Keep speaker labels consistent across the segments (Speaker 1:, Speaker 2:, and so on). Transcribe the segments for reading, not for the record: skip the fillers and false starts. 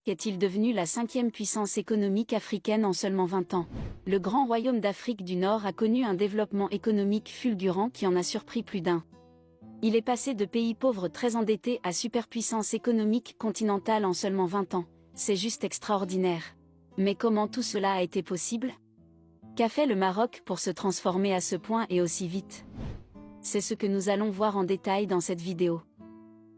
Speaker 1: est-il devenu la 5e puissance économique africaine en seulement 20 ans? Le grand royaume d'Afrique du Nord a connu un développement économique fulgurant qui en a surpris plus d'un. Il est passé de pays pauvre très endetté à superpuissance économique continentale en seulement 20 ans. C'est juste extraordinaire. Mais comment tout cela a été possible? Qu'a fait le Maroc pour se transformer à ce point et aussi vite? C'est ce que nous allons voir en détail dans cette vidéo.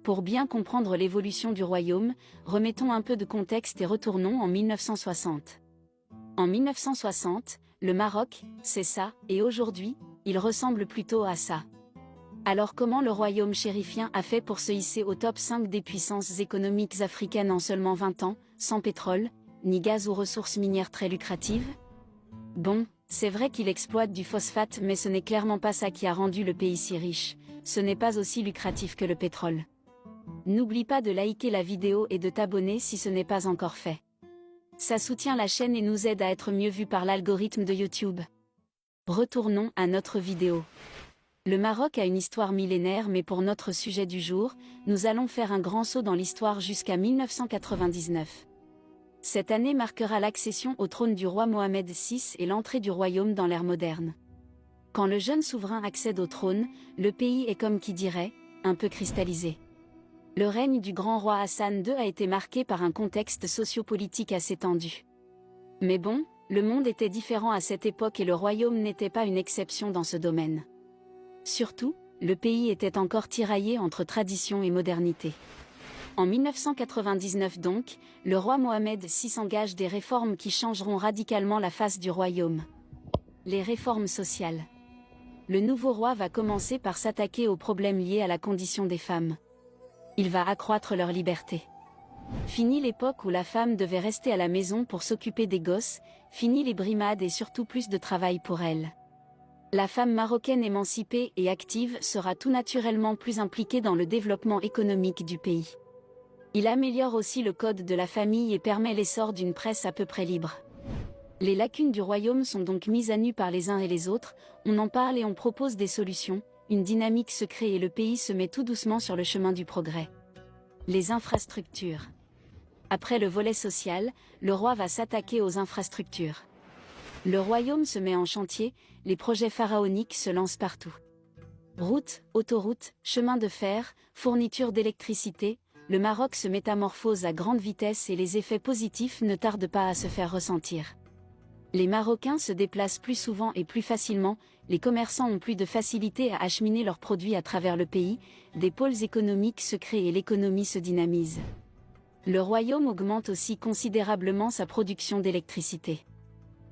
Speaker 1: Pour bien comprendre l'évolution du royaume, remettons un peu de contexte et retournons en 1960. En 1960, le Maroc, c'est ça, et aujourd'hui, il ressemble plutôt à ça. Alors comment le royaume chérifien a fait pour se hisser au top 5 des puissances économiques africaines en seulement 20 ans, sans pétrole, ni gaz ou ressources minières très lucratives? Bon, c'est vrai qu'il exploite du phosphate, mais ce n'est clairement pas ça qui a rendu le pays si riche, ce n'est pas aussi lucratif que le pétrole. N'oublie pas de liker la vidéo et de t'abonner si ce n'est pas encore fait. Ça soutient la chaîne et nous aide à être mieux vus par l'algorithme de YouTube. Retournons à notre vidéo. Le Maroc a une histoire millénaire, mais pour notre sujet du jour, nous allons faire un grand saut dans l'histoire jusqu'à 1999. Cette année marquera l'accession au trône du roi Mohamed VI et l'entrée du royaume dans l'ère moderne. Quand le jeune souverain accède au trône, le pays est comme qui dirait, un peu cristallisé. Le règne du grand roi Hassan II a été marqué par un contexte sociopolitique assez tendu. Mais bon, le monde était différent à cette époque et le royaume n'était pas une exception dans ce domaine. Surtout, le pays était encore tiraillé entre tradition et modernité. En 1999 donc, le roi Mohamed VI engage des réformes qui changeront radicalement la face du royaume. Les réformes sociales. Le nouveau roi va commencer par s'attaquer aux problèmes liés à la condition des femmes. Il va accroître leur liberté. Fini l'époque où la femme devait rester à la maison pour s'occuper des gosses, fini les brimades et surtout plus de travail pour elle. La femme marocaine émancipée et active sera tout naturellement plus impliquée dans le développement économique du pays. Il améliore aussi le code de la famille et permet l'essor d'une presse à peu près libre. Les lacunes du royaume sont donc mises à nu par les uns et les autres, on en parle et on propose des solutions, une dynamique se crée et le pays se met tout doucement sur le chemin du progrès. Les infrastructures. Après le volet social, le roi va s'attaquer aux infrastructures. Le royaume se met en chantier, les projets pharaoniques se lancent partout. Routes, autoroutes, chemins de fer, fourniture d'électricité, le Maroc se métamorphose à grande vitesse et les effets positifs ne tardent pas à se faire ressentir. Les Marocains se déplacent plus souvent et plus facilement, les commerçants ont plus de facilité à acheminer leurs produits à travers le pays, des pôles économiques se créent et l'économie se dynamise. Le royaume augmente aussi considérablement sa production d'électricité.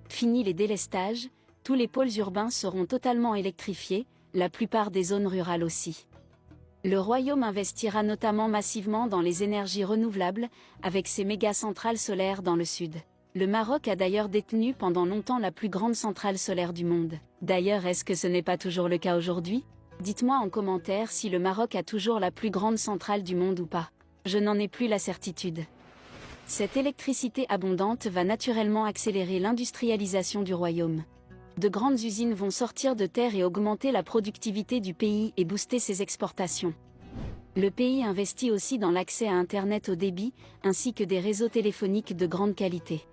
Speaker 1: Fini les délestages, tous les pôles urbains seront totalement électrifiés, la plupart des zones rurales aussi. Le royaume investira notamment massivement dans les énergies renouvelables, avec ses méga-centrales solaires dans le sud. Le Maroc a d'ailleurs détenu pendant longtemps la plus grande centrale solaire du monde. D'ailleurs, est-ce que ce n'est pas toujours le cas aujourd'hui? Dites-moi en commentaire si le Maroc a toujours la plus grande centrale du monde ou pas. Je n'en ai plus la certitude. Cette électricité abondante va naturellement accélérer l'industrialisation du royaume. De grandes usines vont sortir de terre et augmenter la productivité du pays et booster ses exportations. Le pays investit aussi dans l'accès à Internet haut débit, ainsi que des réseaux téléphoniques de grande qualité.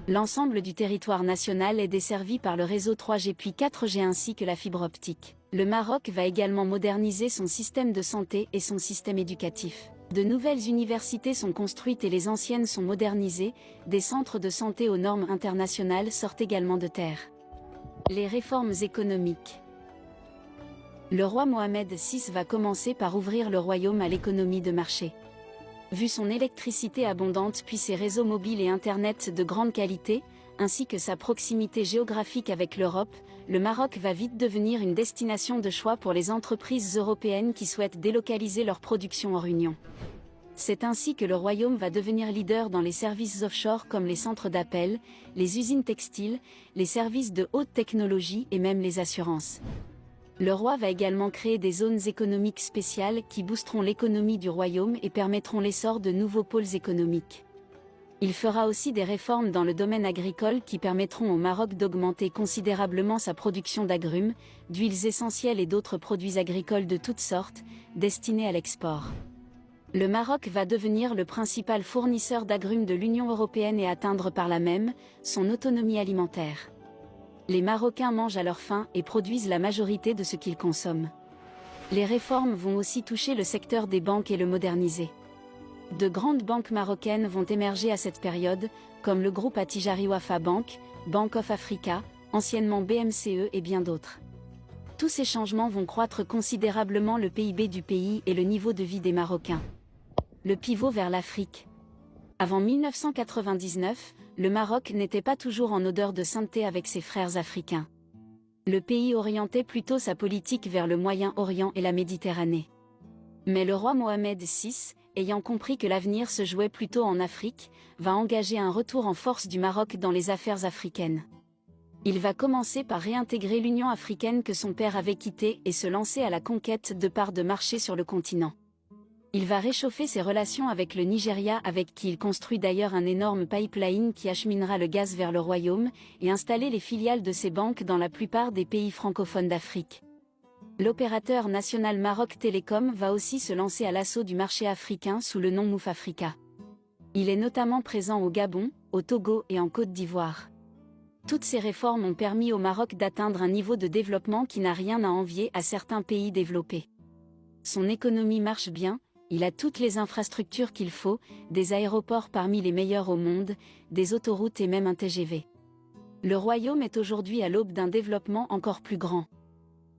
Speaker 1: L'ensemble du territoire national est desservi par le réseau 3G puis 4G ainsi que la fibre optique. Le Maroc va également moderniser son système de santé et son système éducatif. De nouvelles universités sont construites et les anciennes sont modernisées, des centres de santé aux normes internationales sortent également de terre. Les réformes économiques. Le roi Mohamed VI va commencer par ouvrir le royaume à l'économie de marché. Vu son électricité abondante puis ses réseaux mobiles et Internet de grande qualité, ainsi que sa proximité géographique avec l'Europe, le Maroc va vite devenir une destination de choix pour les entreprises européennes qui souhaitent délocaliser leur production hors Union. C'est ainsi que le royaume va devenir leader dans les services offshore comme les centres d'appel, les usines textiles, les services de haute technologie et même les assurances. Le roi va également créer des zones économiques spéciales qui boosteront l'économie du royaume et permettront l'essor de nouveaux pôles économiques. Il fera aussi des réformes dans le domaine agricole qui permettront au Maroc d'augmenter considérablement sa production d'agrumes, d'huiles essentielles et d'autres produits agricoles de toutes sortes, destinés à l'export. Le Maroc va devenir le principal fournisseur d'agrumes de l'Union européenne et atteindre par là même son autonomie alimentaire. Les Marocains mangent à leur faim et produisent la majorité de ce qu'ils consomment. Les réformes vont aussi toucher le secteur des banques et le moderniser. De grandes banques marocaines vont émerger à cette période, comme le groupe Attijari Wafa Bank, Bank of Africa, anciennement BMCE et bien d'autres. Tous ces changements vont croître considérablement le PIB du pays et le niveau de vie des Marocains. Le pivot vers l'Afrique. Avant 1999, le Maroc n'était pas toujours en odeur de sainteté avec ses frères africains. Le pays orientait plutôt sa politique vers le Moyen-Orient et la Méditerranée. Mais le roi Mohamed VI, ayant compris que l'avenir se jouait plutôt en Afrique, va engager un retour en force du Maroc dans les affaires africaines. Il va commencer par réintégrer l'Union africaine que son père avait quittée et se lancer à la conquête de parts de marché sur le continent. Il va réchauffer ses relations avec le Nigeria, avec qui il construit d'ailleurs un énorme pipeline qui acheminera le gaz vers le royaume, et installer les filiales de ses banques dans la plupart des pays francophones d'Afrique. L'opérateur national Maroc Télécom va aussi se lancer à l'assaut du marché africain sous le nom Mouf Africa. Il est notamment présent au Gabon, au Togo et en Côte d'Ivoire. Toutes ces réformes ont permis au Maroc d'atteindre un niveau de développement qui n'a rien à envier à certains pays développés. Son économie marche bien. Il a toutes les infrastructures qu'il faut, des aéroports parmi les meilleurs au monde, des autoroutes et même un TGV. Le royaume est aujourd'hui à l'aube d'un développement encore plus grand.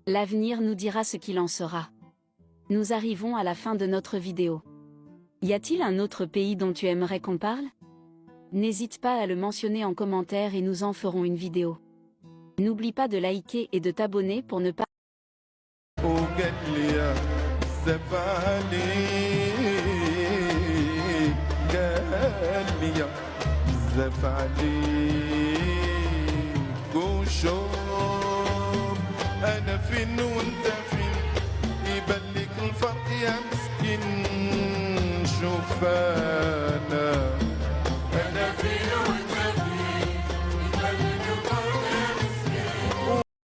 Speaker 1: L'avenir nous dira ce qu'il en sera. Nous arrivons à la fin de notre vidéo. Y a-t-il un autre pays dont tu aimerais qu'on parle? N'hésite pas à le mentionner en commentaire et nous en ferons une vidéo. N'oublie pas de liker et de t'abonner pour ne pas
Speaker 2: بزاف عليك قال لي بزاف عليك وشوف انا فين وانت فين يبان لك الفرق يا مسكين شوف انا